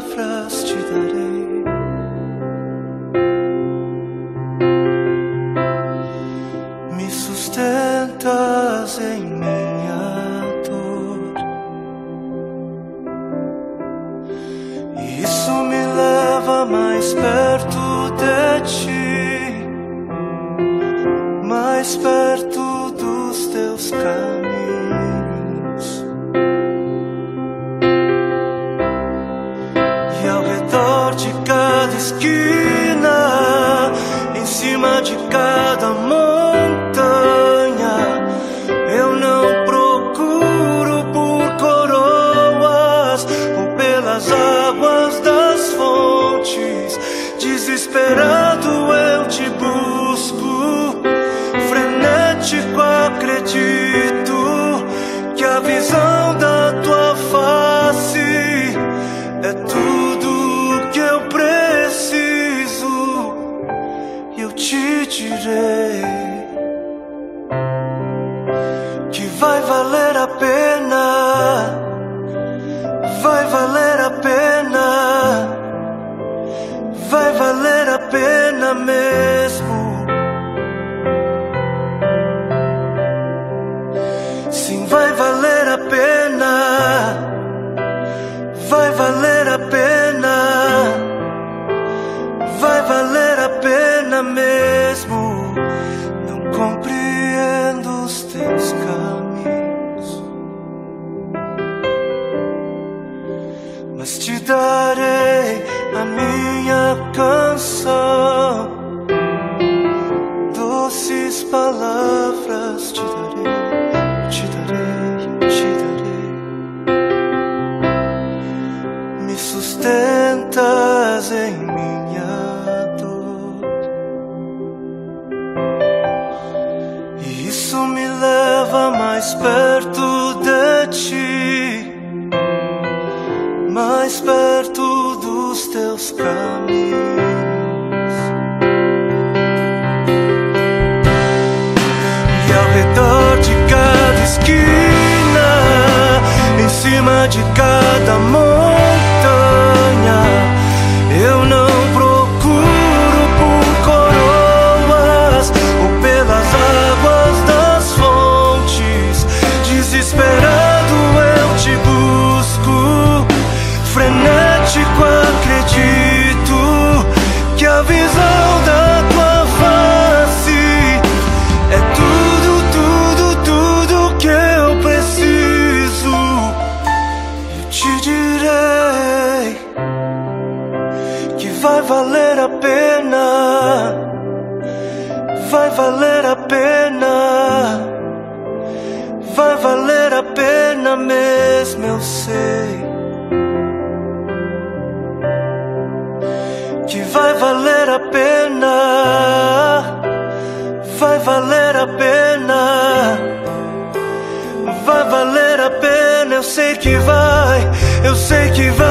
palavras te darei. Me sustentas em minha dor, e isso me leva mais perto de ti, mais perto dos teus caminhos. E ao redor de cada esquina, em cima de cada montanha, eu não procuro por coroas ou pelas águas das fontes. Desesperado eu te busco, frenético acredito que a visão da tua face é tudo que eu preciso. Eu te direi que vai valer a pena, vai valer a pena, vai valer a pena mesmo. Sim, vai valer a pena, vai valer a pena, vai valer a pena mesmo. Não compreendo os teus caminhos, mas te darei a minha canção. Doces palavras te darei, te darei, te darei. Me sustentas em minha dor, e isso me leva mais perto de ti, mais perto dos teus caminhos. E ao redor de cada esquina, em cima de cada montanha, eu não procuro por coroas ou pelas águas das fontes. Desesperado eu te busco, frenético acredito que a visão da tua face é tudo, tudo, tudo que eu preciso. Eu te direi que vai valer a pena, vai valer a pena, vai valer a pena mesmo, eu sei que vai valer a pena, vai valer a pena, vai valer a pena. Eu sei que vai, eu sei que vai.